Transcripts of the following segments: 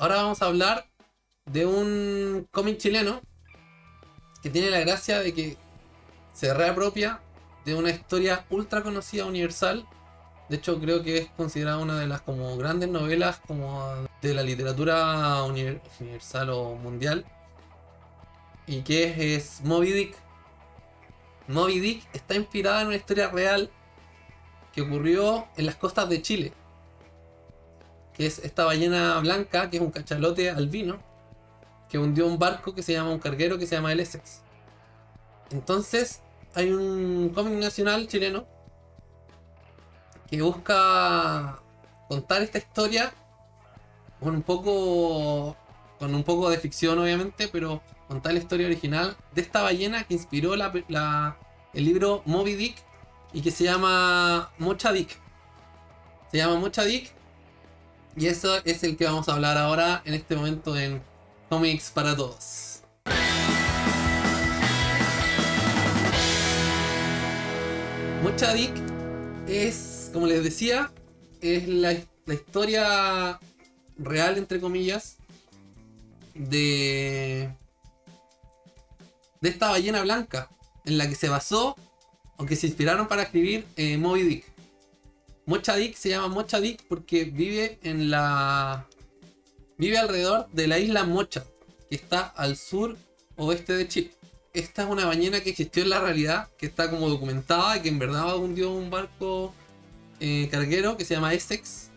Ahora vamos a hablar de un cómic chileno que tiene la gracia de que se reapropia de una historia ultra conocida universal. De hecho, creo que es considerada una de las como grandes novelas como de la literatura universal o mundial. Y que es Moby Dick. Moby Dick está inspirada en una historia real que ocurrió en las costas de Chile. Que es esta ballena blanca, que es un cachalote albino, que hundió un barco que se llama, un carguero que se llama el Essex. Entonces, hay un cómic nacional chileno que busca contar esta historia con un poco de ficción, obviamente, pero contar la historia original de esta ballena que inspiró el libro Moby Dick y que se llama Mocha Dick. Se llama Mocha Dick y eso es el que vamos a hablar ahora en este momento en Cómics para Todos. Mocha Dick es, como les decía, es la historia real, entre comillas, de esta ballena blanca en la que se basó o que se inspiraron para escribir Moby Dick. Mocha Dick se llama Mocha Dick porque vive alrededor de la isla Mocha, que está al sur oeste de Chile. Esta es una ballena que existió en la realidad, que está como documentada, que en verdad hundió un barco carguero que se llama Essex.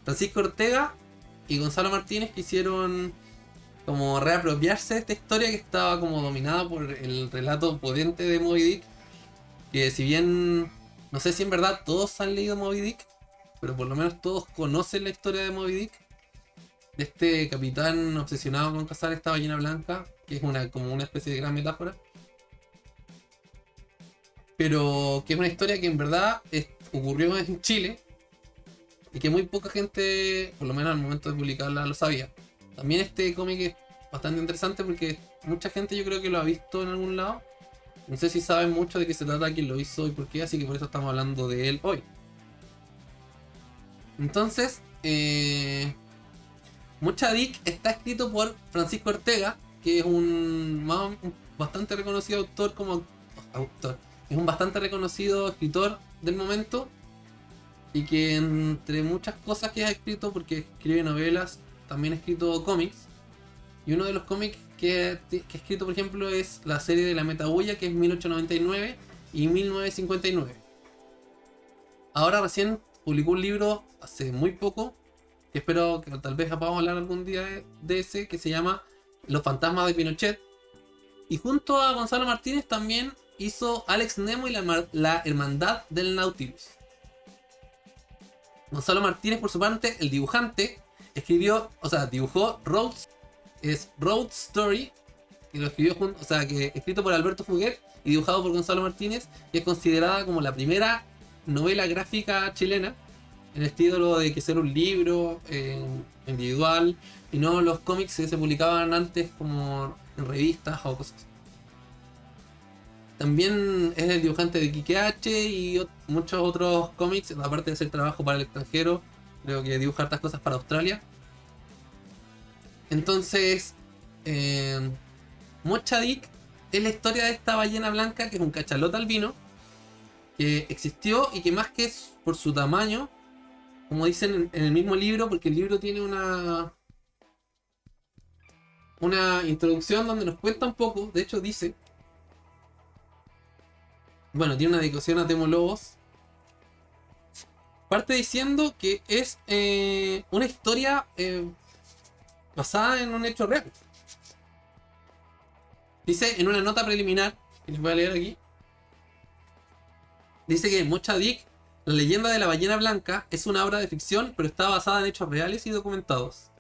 Francisco Ortega y Gonzalo Martínez quisieron como reapropiarse de esta historia que estaba como dominada por el relato potente de Moby Dick, que si bien no sé si en verdad todos han leído Moby Dick, pero por lo menos todos conocen la historia de Moby Dick, de este capitán obsesionado con cazar esta ballena blanca, que es como una especie de gran metáfora, pero que es una historia que en verdad ocurrió en Chile y que muy poca gente, por lo menos al momento de publicarla, lo sabía. También este cómic es bastante interesante porque mucha gente yo creo que lo ha visto en algún lado. No sé si saben mucho de qué se trata, quién lo hizo y por qué, así que por eso estamos hablando de él hoy. Entonces, Mocha Dick está escrito por Francisco Ortega, que es un bastante reconocido autor. Es un bastante reconocido escritor del momento y que entre muchas cosas que ha escrito, porque escribe novelas, también ha escrito cómics. Y uno de los cómics que ha escrito, por ejemplo, es la serie de la Metabulla, que es 1899 y 1959. Ahora recién publicó un libro hace muy poco, que espero que tal vez podamos hablar algún día de ese, que se llama Los fantasmas de Pinochet. Y junto a Gonzalo Martínez también hizo Alex Nemo y la hermandad del Nautilus. Gonzalo Martínez, por su parte, el dibujante, dibujó Road Story, que lo escribió escrito por Alberto Fuguet y dibujado por Gonzalo Martínez, y es considerada como la primera novela gráfica chilena, en el estilo de que ser un libro individual y no los cómics que se publicaban antes como en revistas o cosas así. También es el dibujante de Quique H y muchos otros cómics, aparte de hacer trabajo para el extranjero. Creo que dibuja hartas cosas para Australia. Entonces, Mocha Dick es la historia de esta ballena blanca, que es un cachalote albino, que existió y que más que por su tamaño, como dicen en el mismo libro, porque el libro tiene una introducción donde nos cuenta un poco, de hecho dice, tiene una dedicación a Temo Lobos, parte diciendo que es una historia basada en un hecho real. Dice en una nota preliminar, que les voy a leer aquí, dice que Mocha Dick, la leyenda de la ballena blanca, es una obra de ficción, pero está basada en hechos reales y documentados.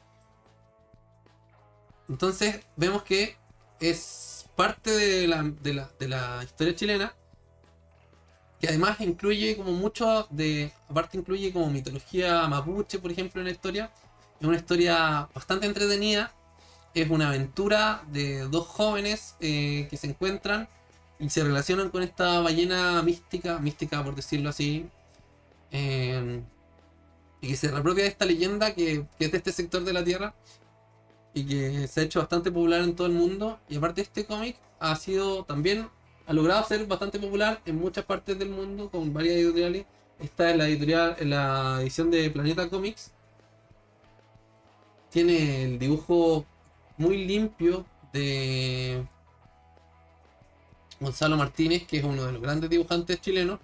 Entonces vemos que es parte de la historia chilena, que además incluye incluye como mitología mapuche, por ejemplo, en la historia. Es una historia bastante entretenida. Es una aventura de dos jóvenes que se encuentran y se relacionan con esta ballena mística por decirlo así, y que se reapropia de esta leyenda que es de este sector de la Tierra, y que se ha hecho bastante popular en todo el mundo. Y aparte este cómic ha sido también, ha logrado ser bastante popular en muchas partes del mundo con varias editoriales. Esta es la editorial, en la edición de Planeta Comics. Tiene el dibujo muy limpio de Gonzalo Martínez, que es uno de los grandes dibujantes chilenos.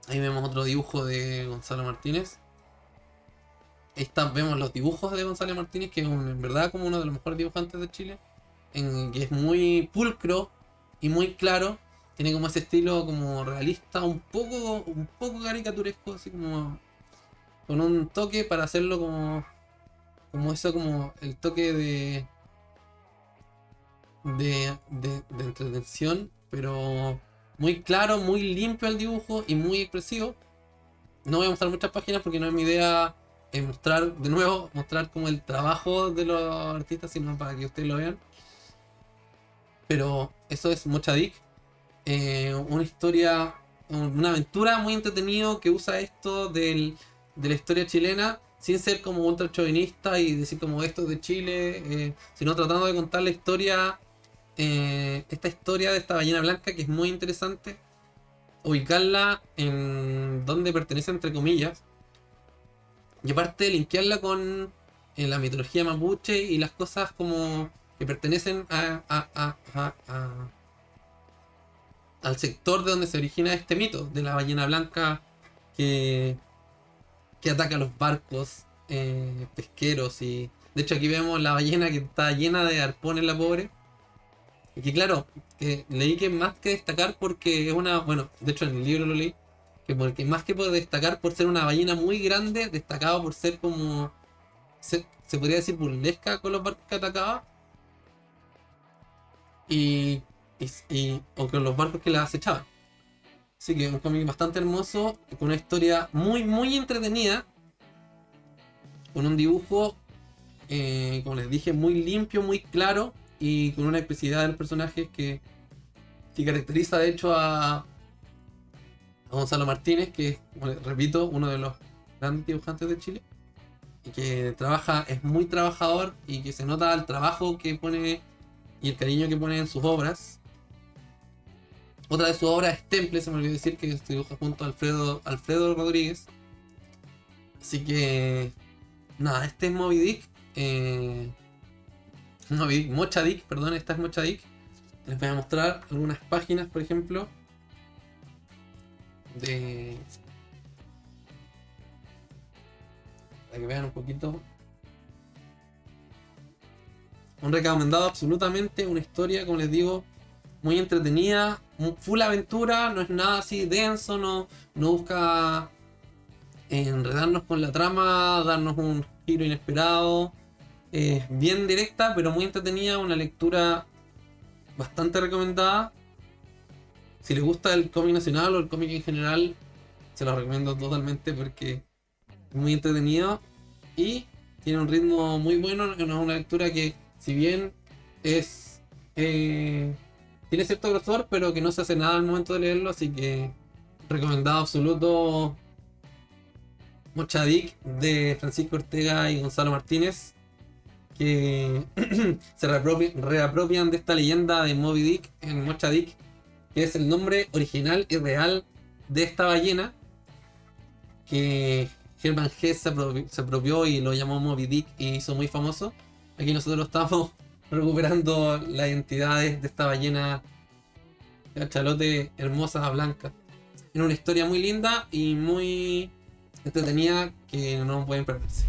Ahí vemos otro dibujo de Gonzalo Martínez. Vemos los dibujos de Gonzalo Martínez, que es en verdad como uno de los mejores dibujantes de Chile. Que es muy pulcro y muy claro. Tiene como ese estilo como realista, un poco caricaturesco, así como con un toque para hacerlo como eso, como el toque de entretención, pero muy claro, muy limpio el dibujo y muy expresivo. No voy a mostrar muchas páginas porque no es mi idea mostrar como el trabajo de los artistas, sino para que ustedes lo vean. Pero eso es Mocha Dick. Una historia, una aventura muy entretenido que usa esto de la historia chilena sin ser como ultra chauvinista y decir como esto es de Chile, sino tratando de contar la historia, esta historia de esta ballena blanca, que es muy interesante ubicarla en donde pertenece, entre comillas, y aparte linkearla con la mitología mapuche y las cosas como que pertenecen al sector de donde se origina este mito de la ballena blanca que ataca a los barcos pesqueros. Y de hecho aquí vemos la ballena que está llena de arpones, la pobre. Y que claro, que leí que más que destacar porque es una, bueno, de hecho en el libro lo leí, que porque más que por destacar por ser una ballena muy grande, destacaba por ser como, se podría decir burlesca con los barcos que atacaba. O con los barcos que la acechaban. Así que un cómic bastante hermoso, con una historia muy entretenida, con un dibujo, como les dije, muy limpio, muy claro, y con una expresividad del personaje que caracteriza de hecho a Gonzalo Martínez, que es, como les repito, uno de los grandes dibujantes de Chile, y que es muy trabajador, y que se nota el trabajo que pone y el cariño que pone en sus obras. Otra de sus obras es Temple, se me olvidó decir, que se dibuja junto a Alfredo Rodríguez. Así que nada, este es Moby Dick. Mocha Dick, perdón, esta es Mocha Dick. Les voy a mostrar algunas páginas, por ejemplo, para que vean un poquito. Un recomendado absolutamente, una historia, como les digo, muy entretenida, full aventura, no es nada así denso, no busca enredarnos con la trama, darnos un giro inesperado. Bien directa, pero muy entretenida, una lectura bastante recomendada. Si les gusta el cómic nacional o el cómic en general, se lo recomiendo totalmente porque es muy entretenido y tiene un ritmo muy bueno. Es una lectura que, si bien tiene cierto grosor, pero que no se hace nada al momento de leerlo, así que recomendado absoluto. Mocha Dick de Francisco Ortega y Gonzalo Martínez, que se reapropian de esta leyenda de Moby Dick en Mocha Dick, que es el nombre original y real de esta ballena, que Hermann Hesse se apropió y lo llamó Moby Dick y hizo muy famoso. Aquí nosotros estamos recuperando las identidades de esta ballena cachalote hermosa, blanca, en una historia muy linda y muy entretenida que no pueden perderse.